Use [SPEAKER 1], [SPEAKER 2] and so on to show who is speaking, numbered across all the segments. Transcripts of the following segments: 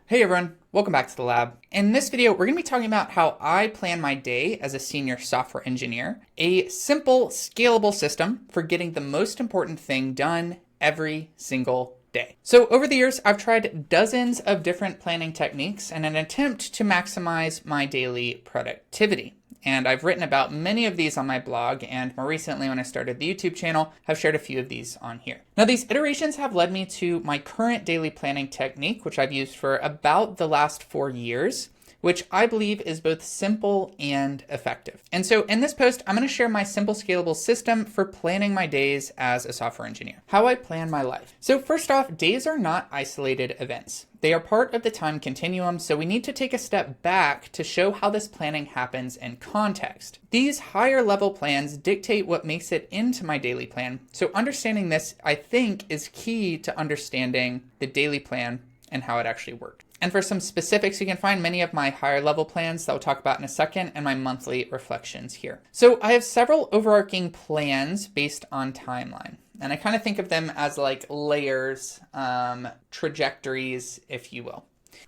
[SPEAKER 1] Hey everyone, welcome back to the lab. In this video, we're going to be talking about how I plan my day as a senior software engineer, a simple, scalable system for getting the most important thing done every single day. So over the years, I've tried dozens of different planning techniques in an attempt to maximize my daily productivity. And I've written about many of these on my blog, and more recently when I started the YouTube channel, I've shared a few of these on here. Now these iterations have led me to my current daily planning technique, which I've used for about the last 4 years, which I believe is both simple and effective. And so in this post, I'm going to share my simple scalable system for planning my days as a software engineer. How I plan my life. So first off, days are not isolated events. They are part of the time continuum, so we need to take a step back to show how this planning happens in context. These higher level plans dictate what makes it into my daily plan. So understanding this, I think, is key to understanding the daily plan and how it actually works. And for some specifics, you can find many of my higher level plans that we'll talk about in a second and my monthly reflections here. So I have several overarching plans based on timeline. And I kind of think of them as like layers, trajectories, if you will.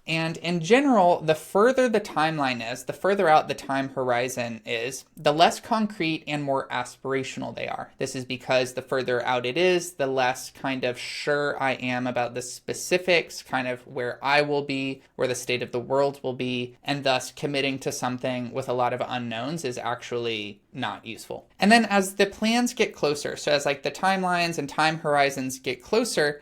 [SPEAKER 1] And in general, the further the timeline is, the further out the time horizon is, the less concrete and more aspirational they are. This is because the further out it is, the less kind of sure I am about the specifics, kind of where I will be, where the state of the world will be, and thus committing to something with a lot of unknowns is actually not useful. And then as the plans get closer, so as like the timelines and time horizons get closer,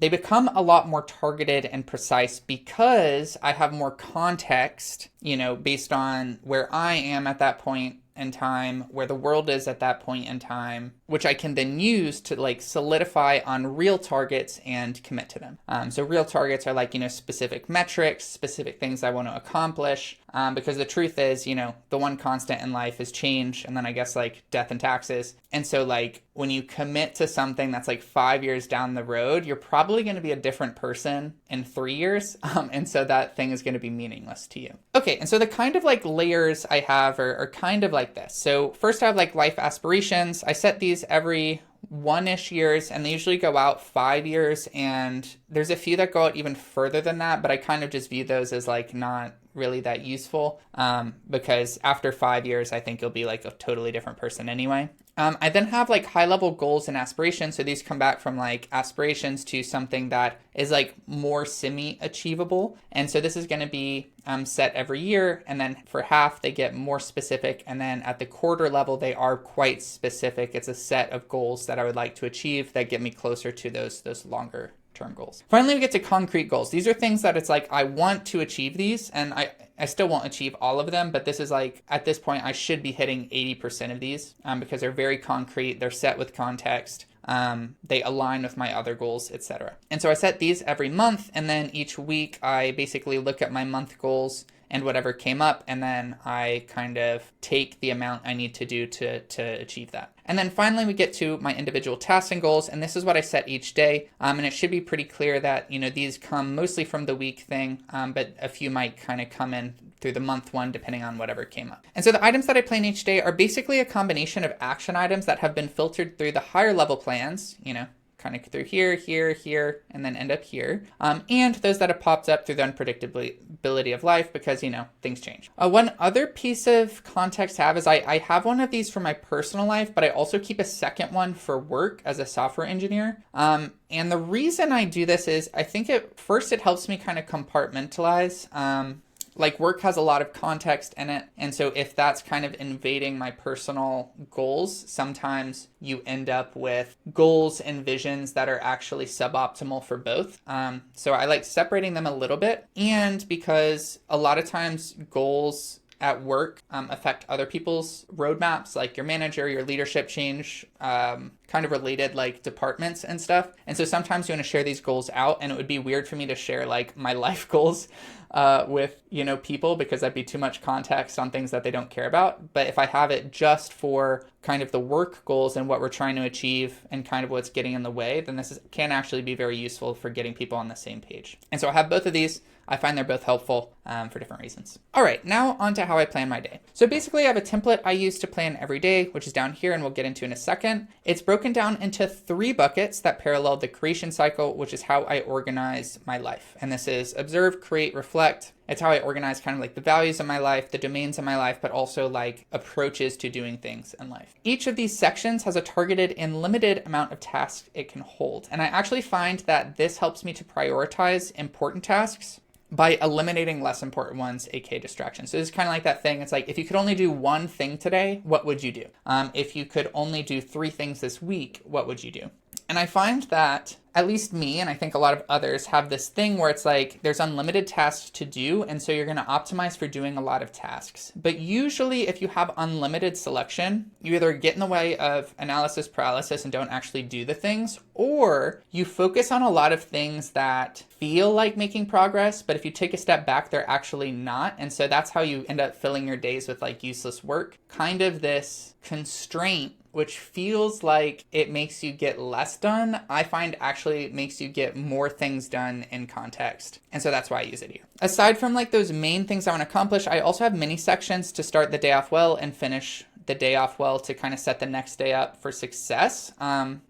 [SPEAKER 1] they become a lot more targeted and precise because I have more context, based on where I am at that point in time, where the world is at that point in time, which I can then use to like solidify on real targets and commit to them. So real targets are like, specific metrics, specific things I want to accomplish. Because the truth is, the one constant in life is change, and then I guess like death and taxes. And so like when you commit to something that's like 5 years down the road, you're probably going to be a different person in 3 years. And so that thing is going to be meaningless to you. Okay, and so the kind of like layers I have are kind of like this. So first I have like life aspirations. I set these every 1-ish years, and they usually go out 5 years, and there's a few that go out even further than that, but I kind of just view those as like not really that useful, because after 5 years, I think you'll be like a totally different person anyway. I then have like high level goals and aspirations. So these come back from like aspirations to something that is like more semi-achievable. And so this is going to be set every year. And then for half, they get more specific. And then at the quarter level, they are quite specific. It's a set of goals that I would like to achieve that get me closer to those longer term goals. Finally, we get to concrete goals. These are things that it's like, I want to achieve these, and I still won't achieve all of them, but this is like, at this point, I should be hitting 80% of these because they're very concrete, they're set with context, they align with my other goals, etc. And so I set these every month, and then each week I basically look at my month goals and whatever came up, and then I kind of take the amount I need to do to achieve that. And then finally, we get to my individual tasks and goals, and this is what I set each day. And it should be pretty clear that, these come mostly from the week thing, but a few might kind of come in through the month one, depending on whatever came up. And so the items that I plan each day are basically a combination of action items that have been filtered through the higher level plans, kind of through here, here, here, and then end up here. And those that have popped up through the unpredictability of life because, things change. One other piece of context I have is I have one of these for my personal life, but I also keep a second one for work as a software engineer. And the reason I do this is I think it helps me kind of compartmentalize. Like work has a lot of context in it. And so if that's kind of invading my personal goals, sometimes you end up with goals and visions that are actually suboptimal for both. So I like separating them a little bit. And because a lot of times goals at work affect other people's roadmaps, like your manager, your leadership change, kind of related like departments and stuff. And so sometimes you want to share these goals out, and it would be weird for me to share like my life goals with people, because that'd be too much context on things that they don't care about. But if I have it just for kind of the work goals and what we're trying to achieve and kind of what's getting in the way, then can actually be very useful for getting people on the same page. And so I have both of these. I find they're both helpful for different reasons. All right, now on to how I plan my day. So basically I have a template I use to plan every day, which is down here and we'll get into in a second. It's broken down into 3 buckets that parallel the creation cycle, which is how I organize my life. And this is observe, create, reflect. It's how I organize kind of like the values of my life, the domains of my life, but also like approaches to doing things in life. Each of these sections has a targeted and limited amount of tasks it can hold. And I actually find that this helps me to prioritize important tasks by eliminating less important ones, aka distractions. So it's kind of like that thing. It's like, if you could only do 1 thing today, what would you do? If you could only do 3 things this week, what would you do? And I find that at least me, and I think a lot of others, have this thing where it's like there's unlimited tasks to do, and so you're going to optimize for doing a lot of tasks. But usually if you have unlimited selection, you either get in the way of analysis paralysis and don't actually do the things, or you focus on a lot of things that feel like making progress, but if you take a step back, they're actually not. And so that's how you end up filling your days with like useless work. Kind of this constraint, which feels like it makes you get less done, I find actually makes you get more things done in context. And so that's why I use it here. Aside from like those main things I want to accomplish, I also have mini sections to start the day off well and finish the day off well to kind of set the next day up for success. And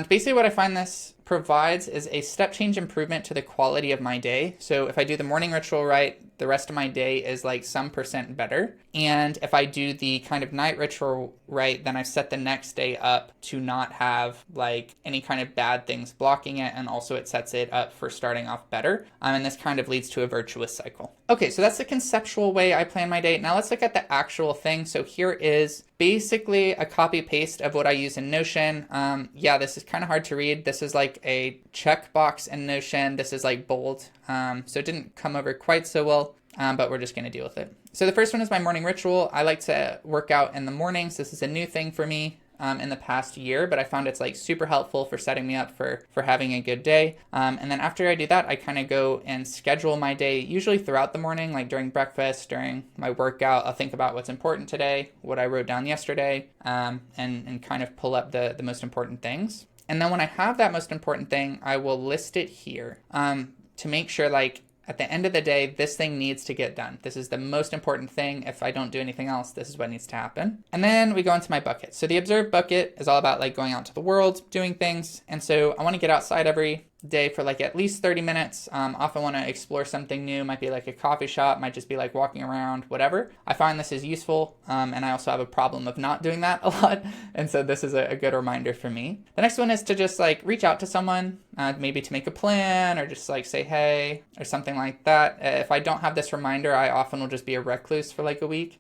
[SPEAKER 1] basically what I find this provides is a step change improvement to the quality of my day. So if I do the morning ritual right, the rest of my day is like some percent better. And if I do the kind of night ritual right, then I've set the next day up to not have like any kind of bad things blocking it. And also it sets it up for starting off better. And this kind of leads to a virtuous cycle. Okay, so that's the conceptual way I plan my day. Now let's look at the actual thing. So here is basically a copy paste of what I use in Notion. Yeah, this is kind of hard to read. This is like a checkbox in Notion. This is like bold. So it didn't come over quite so well, but we're just going to deal with it. So the first one is my morning ritual. I like to work out in the mornings. This is a new thing for me in the past year, but I found it's like super helpful for setting me up for having a good day. And then after I do that, I kind of go and schedule my day, usually throughout the morning, like during breakfast, during my workout. I'll think about what's important today, what I wrote down yesterday, and kind of pull up the most important things. And then when I have that most important thing, I will list it here to make sure like at the end of the day, this thing needs to get done. This is the most important thing. If I don't do anything else, this is what needs to happen. And then we go into my bucket. So the observe bucket is all about like going out to the world, doing things. And so I want to get outside every day for like at least 30 minutes. Often want to explore something new. Might be like a coffee shop, might just be like walking around, whatever. I find this is useful. And I also have a problem of not doing that a lot. And so this is a good reminder for me. The next one is to just like reach out to someone, maybe to make a plan or just like say hey or something like that. If I don't have this reminder, I often will just be a recluse for like a week.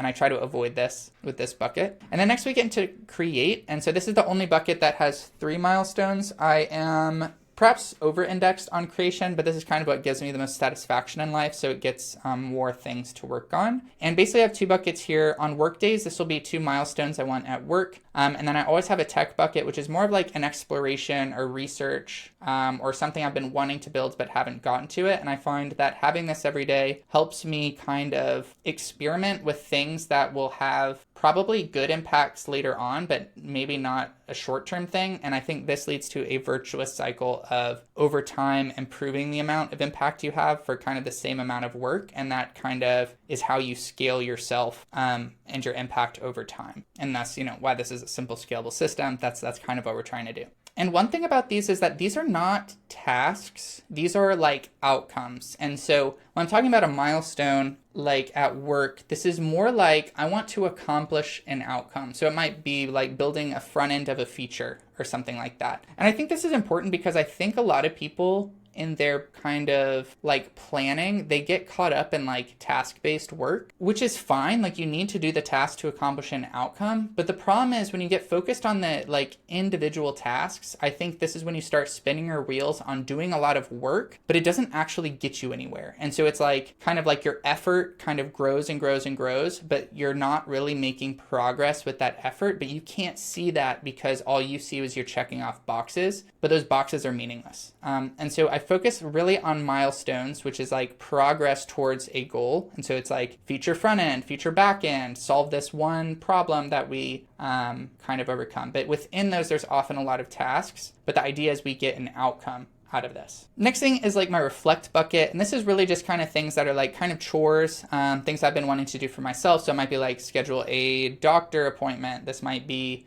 [SPEAKER 1] And I try to avoid this with this bucket. And then next we get into create. And so this is the only bucket that has 3 milestones. I am perhaps over-indexed on creation, but this is kind of what gives me the most satisfaction in life, so it gets more things to work on. And basically I have 2 buckets here. On work days, this will be 2 milestones I want at work. And then I always have a tech bucket, which is more of like an exploration or research or something I've been wanting to build but haven't gotten to it. And I find that having this every day helps me kind of experiment with things that will have probably good impacts later on, but maybe not a short-term thing. And I think this leads to a virtuous cycle of over time improving the amount of impact you have for kind of the same amount of work. And that kind of is how you scale yourself and your impact over time. And that's, why this is a simple scalable system. That's kind of what we're trying to do. And one thing about these is that these are not tasks. These are like outcomes. And so when I'm talking about a milestone, like at work, this is more like I want to accomplish an outcome. So it might be like building a front end of a feature or something like that. And I think this is important because I think a lot of people in their kind of like planning, they get caught up in like task-based work, which is fine. Like you need to do the task to accomplish an outcome. But the problem is when you get focused on the like individual tasks, I think this is when you start spinning your wheels on doing a lot of work, but it doesn't actually get you anywhere. And so it's like kind of like your effort kind of grows and grows and grows, but you're not really making progress with that effort, but you can't see that because all you see is you're checking off boxes, but those boxes are meaningless. And so I focus really on milestones, which is like progress towards a goal. And so it's like feature front end, feature back end, solve this one problem that we kind of overcome. But within those, there's often a lot of tasks. But the idea is we get an outcome out of this. Next thing is like my reflect bucket. And this is really just kind of things that are like kind of chores, things I've been wanting to do for myself. So it might be like schedule a doctor appointment. This might be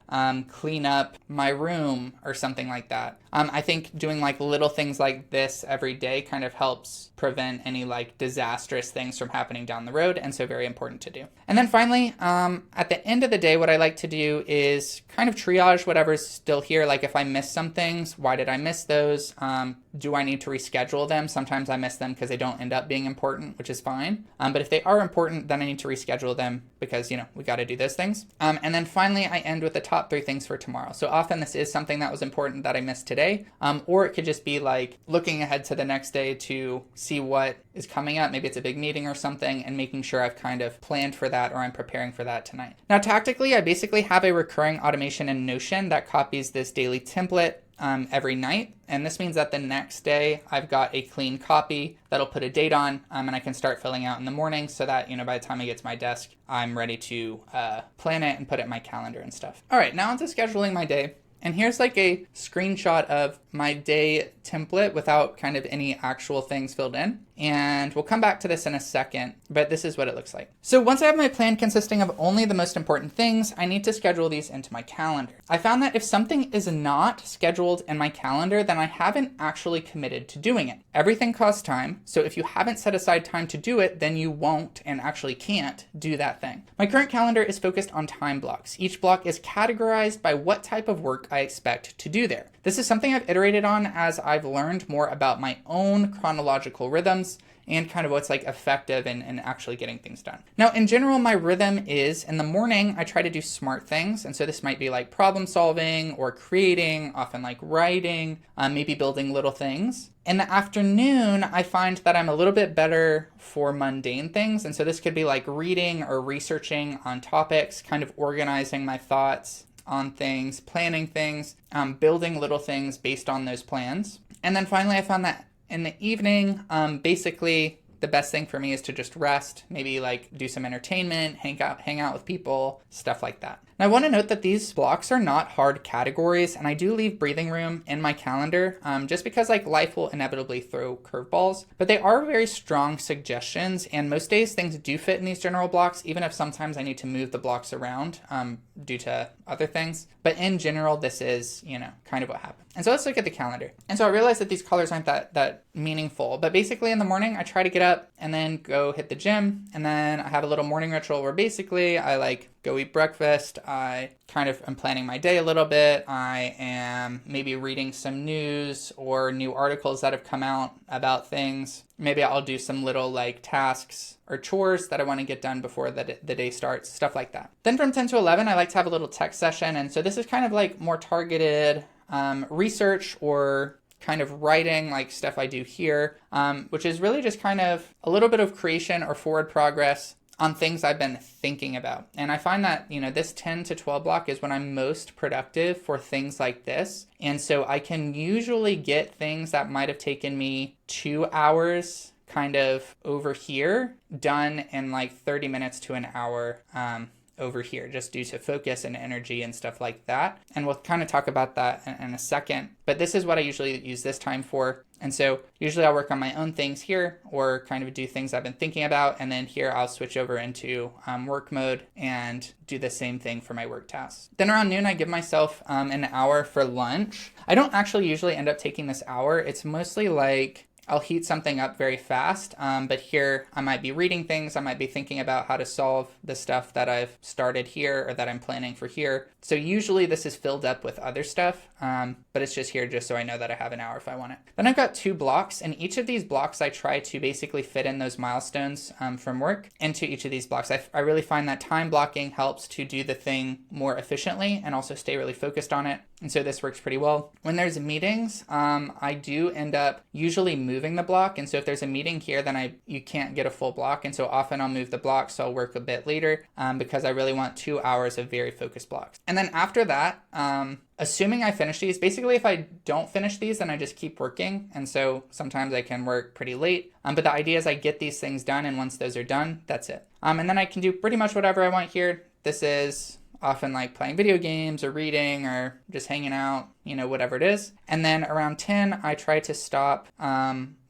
[SPEAKER 1] clean up my room or something like that. I think doing like little things like this every day kind of helps prevent any like disastrous things from happening down the road, and so very important to do. And then finally, at the end of the day, what I like to do is kind of triage whatever's still here. Like if I miss some things, why did I miss those? Do I need to reschedule them? Sometimes I miss them because they don't end up being important, which is fine. But if they are important, then I need to reschedule them because, we got to do those things. And then finally, I end with the top 3 things for tomorrow. So often this is something that was important that I missed today. Or it could just be like looking ahead to the next day to see what is coming up. Maybe it's a big meeting or something, and making sure I've kind of planned for that or I'm preparing for that tonight. Now, tactically, I basically have a recurring automation in Notion that copies this daily template every night. And this means that the next day I've got a clean copy that'll put a date on, and I can start filling out in the morning so that, by the time I get to my desk, I'm ready to plan it and put it in my calendar and stuff. All right, now onto scheduling my day. And here's like a screenshot of my day template without kind of any actual things filled in. And we'll come back to this in a second, but this is what it looks like. So once I have my plan consisting of only the most important things, I need to schedule these into my calendar. I found that if something is not scheduled in my calendar, then I haven't actually committed to doing it. Everything costs time, so if you haven't set aside time to do it, then you won't and actually can't do that thing. My current calendar is focused on time blocks. Each block is categorized by what type of work I expect to do there. This is something I've iterated on as I've learned more about my own chronological rhythms and kind of what's like effective in actually getting things done. Now, in general, my rhythm is in the morning, I try to do smart things. And so this might be like problem solving or creating, often like writing, maybe building little things. In the afternoon, I find that I'm a little bit better for mundane things. And so this could be like reading or researching on topics, kind of organizing my thoughts on things, planning things, building little things based on those plans. And then finally, I found that in the evening, basically the best thing for me is to just rest, maybe like do some entertainment, hang out with people, stuff like that. Now, I want to note that these blocks are not hard categories, and I do leave breathing room in my calendar just because like life will inevitably throw curveballs, but they are very strong suggestions, and most days things do fit in these general blocks, even if sometimes I need to move the blocks around due to other things. But in general, this is, kind of what happened. And so let's look at the calendar. And so I realized that these colors aren't that meaningful, but basically in the morning, I try to get up and then go hit the gym. And then I have a little morning ritual where basically I like go eat breakfast. I kind of am planning my day a little bit. I am maybe reading some news or new articles that have come out about things. Maybe I'll do some little like tasks or chores that I want to get done before the day starts, stuff like that. Then from 10 to 11, I like to have a little tech session. And so this is kind of like more targeted research or kind of writing, like stuff I do here, which is really just kind of a little bit of creation or forward progress on things I've been thinking about. And I find that, this 10 to 12 block is when I'm most productive for things like this. And so I can usually get things that might have taken me 2 hours kind of over here done in like 30 minutes to an hour over here, just due to focus and energy and stuff like that. And we'll kind of talk about that in a second. But this is what I usually use this time for. And so usually I'll work on my own things here or kind of do things I've been thinking about. And then here I'll switch over into work mode and do the same thing for my work tasks. Then around noon, I give myself an hour for lunch. I don't actually usually end up taking this hour. It's mostly like I'll heat something up very fast, but here I might be reading things. I might be thinking about how to solve the stuff that I've started here or that I'm planning for here. So usually this is filled up with other stuff, but it's just here just so I know that I have an hour if I want it. Then I've got 2 blocks, and each of these blocks I try to basically fit in those milestones from work into each of these blocks. I really find that time blocking helps to do the thing more efficiently and also stay really focused on it. And so this works pretty well. When there's meetings, I do end up usually moving the block. And so if there's a meeting here, then you can't get a full block. And so often I'll move the block, so I'll work a bit later because I really want 2 hours of very focused blocks. And then after that, assuming I finish these, basically if I don't finish these, then I just keep working. And so sometimes I can work pretty late. But the idea is I get these things done, and once those are done, that's it. And then I can do pretty much whatever I want here. This is often like playing video games or reading or just hanging out, whatever it is. And then around 10, I try to stop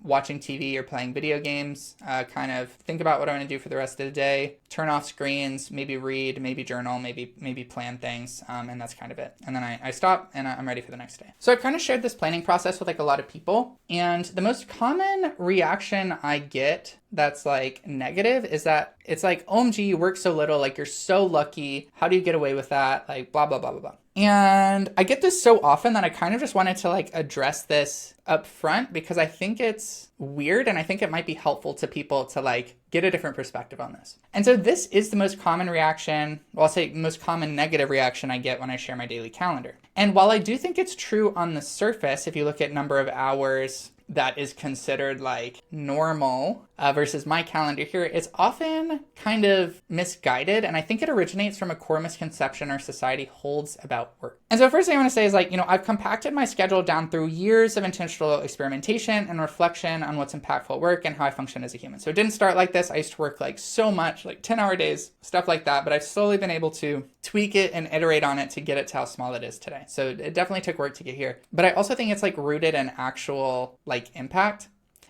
[SPEAKER 1] watching TV or playing video games, kind of think about what I want to do for the rest of the day, turn off screens, maybe read, maybe journal, maybe plan things, and that's kind of it. And then I stop and I'm ready for the next day. So I've kind of shared this planning process with like a lot of people, and the most common reaction I get that's like negative is that it's like, OMG, you work so little, like you're so lucky, how do you get away with that, like blah blah blah blah blah. And I get this so often that I kind of just wanted to like address this up front because I think it's weird and I think it might be helpful to people to like get a different perspective on this. And so this is the most common reaction, well, I'll say most common negative reaction I get when I share my daily calendar. And while I do think it's true on the surface, if you look at number of hours that is considered like normal versus my calendar here, it's often kind of misguided. And I think it originates from a core misconception our society holds about work. And so first thing I want to say is like, I've compacted my schedule down through years of intentional experimentation and reflection on what's impactful at work and how I function as a human. So it didn't start like this. I used to work like so much, like 10-hour days, stuff like that. But I've slowly been able to tweak it and iterate on it to get it to how small it is today. So it definitely took work to get here. But I also think it's like rooted in actual like impact.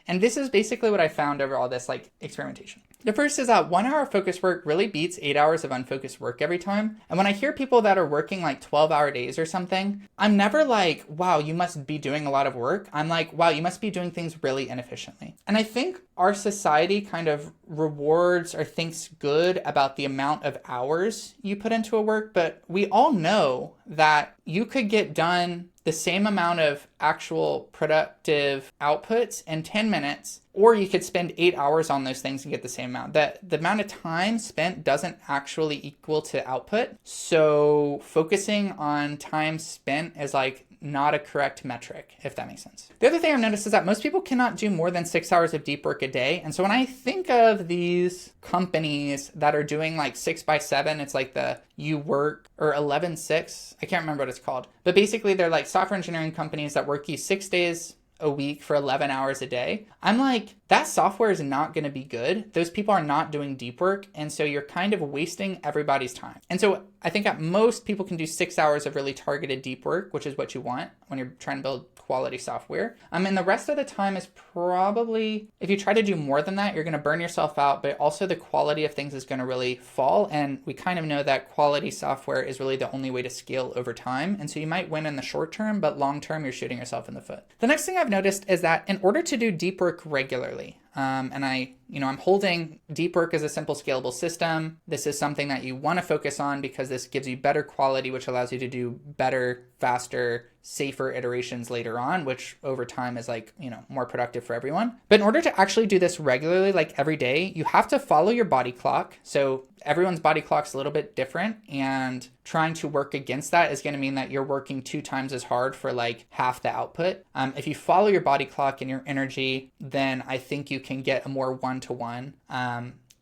[SPEAKER 1] And this is basically what I found over all this like experimentation. The first is that 1 hour focused work really beats 8 hours of unfocused work every time. And when I hear people that are working like 12-hour days or something, I'm never like, wow, you must be doing a lot of work. I'm like, wow, you must be doing things really inefficiently. And I think our society kind of rewards or thinks good about the amount of hours you put into a work, but we all know that you could get done the same amount of actual productive outputs in 10 minutes, or you could spend 8 hours on those things and get the same amount. The amount of time spent doesn't actually equal to output. So focusing on time spent is like not a correct metric, if that makes sense. The other thing I've noticed is that most people cannot do more than 6 hours of deep work a day. And so when I think of these companies that are doing like 6x7, it's like the you work or 11-6, I can't remember what it's called. But basically they're like software engineering companies that work you 6 days a week for 11 hours a day. I'm like, that software is not going to be good. Those people are not doing deep work. And so you're kind of wasting everybody's time. And so I think at most people can do 6 hours of really targeted deep work, which is what you want when you're trying to build quality software. And the rest of the time is probably, if you try to do more than that, you're going to burn yourself out, but also the quality of things is going to really fall. And we kind of know that quality software is really the only way to scale over time. And so you might win in the short term, but long term, you're shooting yourself in the foot. The next thing I've noticed is that in order to do deep work regularly, and I'm holding deep work as a simple scalable system. This is something that you want to focus on because this gives you better quality, which allows you to do better, faster, safer iterations later on, which over time is like, more productive for everyone. But in order to actually do this regularly, like every day, you have to follow your body clock. So everyone's body clock's a little bit different, and trying to work against that is going to mean that you're working 2 times as hard for like half the output. If you follow your body clock and your energy, then I think you can get a more one-to-one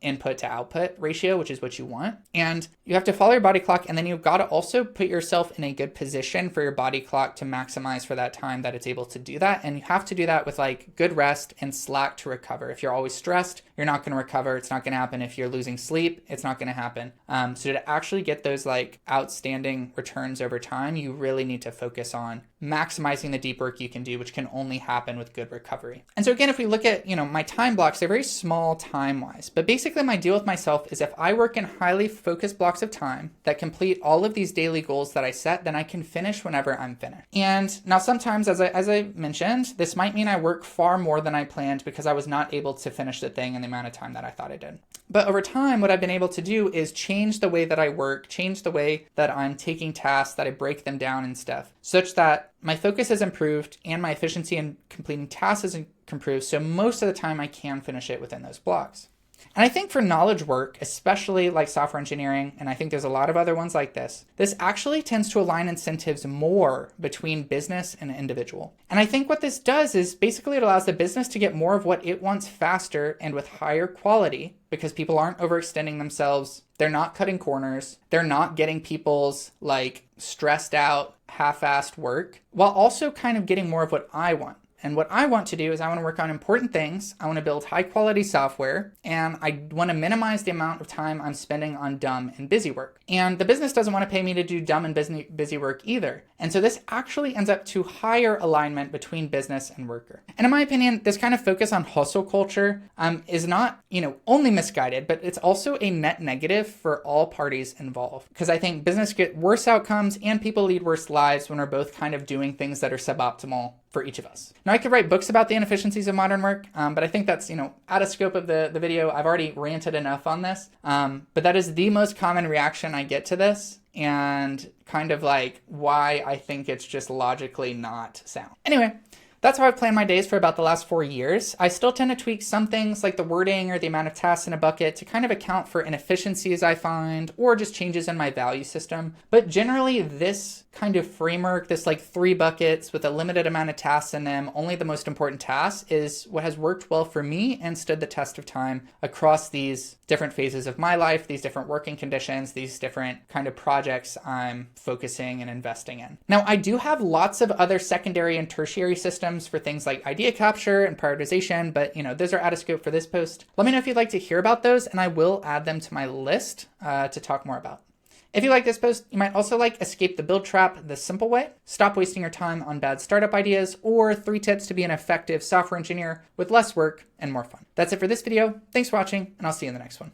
[SPEAKER 1] input to output ratio, which is what you want. And you have to follow your body clock, and then you've got to also put yourself in a good position for your body clock to maximize for that time that it's able to do that. And you have to do that with like good rest and slack to recover. If you're always stressed, you're not going to recover. It's not going to happen. If you're losing sleep, it's not going to happen. So to actually get those like outstanding returns over time, you really need to focus on maximizing the deep work you can do, which can only happen with good recovery. And so again, if we look at, my time blocks, they're very small time-wise, but basically my deal with myself is if I work in highly focused blocks of time that complete all of these daily goals that I set, then I can finish whenever I'm finished. And now sometimes, as I mentioned, this might mean I work far more than I planned because I was not able to finish the thing in the amount of time that I thought I did. But over time, what I've been able to do is change the way that I work, change the way that I'm taking tasks, that I break them down and stuff, such that my focus has improved and my efficiency in completing tasks has improved. So most of the time I can finish it within those blocks. And I think for knowledge work, especially like software engineering, and I think there's a lot of other ones like this actually tends to align incentives more between business and individual. And I think what this does is basically it allows the business to get more of what it wants faster and with higher quality because people aren't overextending themselves. They're not cutting corners. They're not getting people's like stressed out, half-assed work, while also kind of getting more of what I want And what I want to do is I want to work on important things. I want to build high quality software, and I want to minimize the amount of time I'm spending on dumb and busy work. And the business doesn't want to pay me to do dumb and busy work either. And so this actually ends up to higher alignment between business and worker. And in my opinion, this kind of focus on hustle culture is not, only misguided, but it's also a net negative for all parties involved. Because I think business get worse outcomes and people lead worse lives when we're both kind of doing things that are suboptimal for each of us. Now, I could write books about the inefficiencies of modern work, but I think that's, out of scope of the video. I've already ranted enough on this, but that is the most common reaction I get to this, and kind of like why I think it's just logically not sound. Anyway, that's how I've planned my days for about the last 4 years. I still tend to tweak some things like the wording or the amount of tasks in a bucket to kind of account for inefficiencies I find, or just changes in my value system. But generally this kind of framework, this like 3 buckets with a limited amount of tasks in them, only the most important tasks, is what has worked well for me and stood the test of time across these different phases of my life, these different working conditions, these different kind of projects I'm focusing and investing in. Now, I do have lots of other secondary and tertiary systems for things like idea capture and prioritization, but those are out of scope for this post. Let me know if you'd like to hear about those, and I will add them to my list to talk more about. If you like this post, you might also like Escape the Build Trap the Simple Way, Stop Wasting Your Time on Bad Startup Ideas, or 3 Tips to be an Effective Software Engineer with Less Work and More Fun. That's it for this video. Thanks for watching, and I'll see you in the next one.